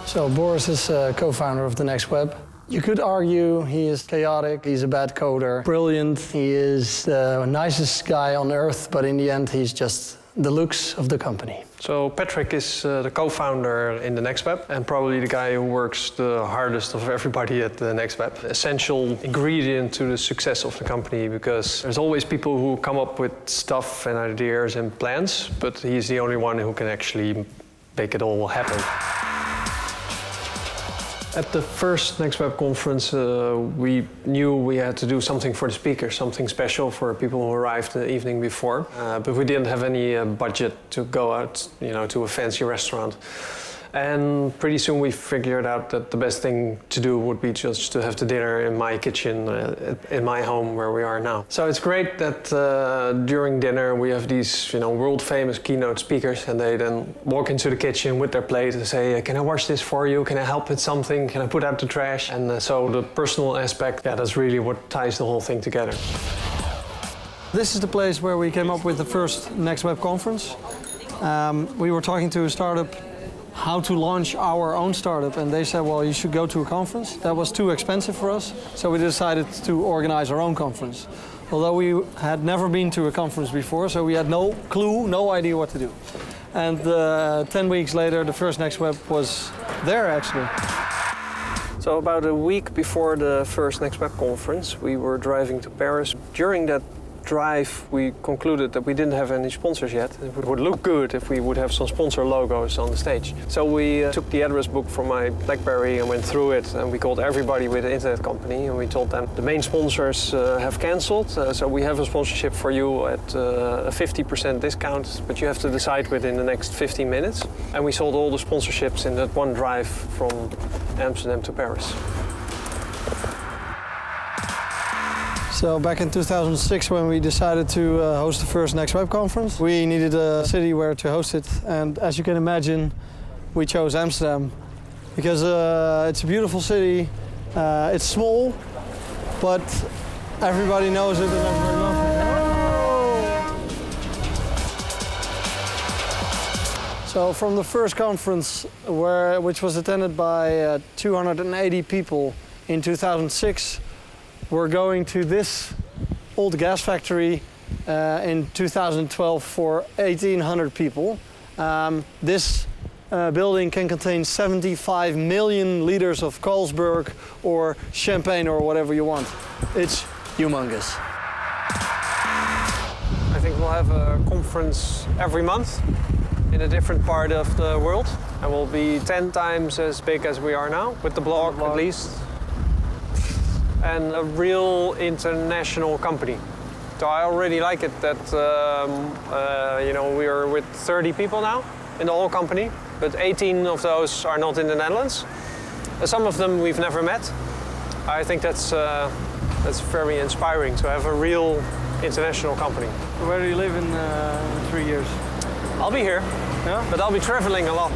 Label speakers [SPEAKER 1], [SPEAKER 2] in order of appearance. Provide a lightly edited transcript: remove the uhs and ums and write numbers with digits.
[SPEAKER 1] So Boris is co-founder of The Next Web. You could argue he is chaotic, he's a bad coder, brilliant, he is the nicest guy on earth, but in the end he's just the looks of the company.
[SPEAKER 2] So Patrick is the co-founder in The Next Web and probably the guy who works the hardest of everybody at The Next Web. Essential ingredient to the success of the company, because there's always people who come up with stuff and ideas and plans, but he's the only one who can actually make it all happen. At the first Next Web conference, we knew we had to do something for the speakers, something special for people who arrived the evening before. But we didn't have any budget to go out, to a fancy restaurant. And pretty soon we figured out that the best thing to do would be just to have the dinner in my kitchen, in my home where we are now. So it's great that during dinner we have these world-famous keynote speakers, and they then walk into the kitchen with their plate and say, can I wash this for you? Can I help with something? Can I put out the trash? And so the personal aspect, that's really what ties the whole thing together.
[SPEAKER 1] This is the place where we came up with the first Next Web conference. We were talking to a startup how to launch our own startup, and they said, well, you should go to a conference. That was too expensive for us, so we decided to organize our own conference. Although we had never been to a conference before, so we had no clue, no idea what to do. And 10 weeks later, the first Next Web was there, actually.
[SPEAKER 2] So about a week before the first Next Web conference, we were driving to Paris. During that drive, we concluded that we didn't have any sponsors yet. It would look good if we would have some sponsor logos on the stage. So we took the address book from my BlackBerry and went through it, and we called everybody with an internet company, and we told them the main sponsors have cancelled, so we have a sponsorship for you at a 50% discount, but you have to decide within the next 15 minutes. And we sold all the sponsorships in that one drive from Amsterdam to Paris.
[SPEAKER 1] So back in 2006, when we decided to host the first Next Web conference, we needed a city where to host it. And as you can imagine, we chose Amsterdam because it's a beautiful city. It's small, but everybody knows it and everybody loves it. So from the first conference, which was attended by 280 people in 2006, we're going to this old gas factory in 2012 for 1,800 people. This building can contain 75 million liters of Carlsberg or champagne or whatever you want. It's humongous.
[SPEAKER 2] I think we'll have a conference every month in a different part of the world. And we'll be 10 times as big as we are now, with the blog at least. And a real international company. So I already like it that we are with 30 people now in the whole company, but 18 of those are not in the Netherlands. Some of them we've never met. I think that's very inspiring to have a real international company.
[SPEAKER 1] Where do you live in 3 years?
[SPEAKER 2] I'll be here, yeah, but I'll be traveling a lot.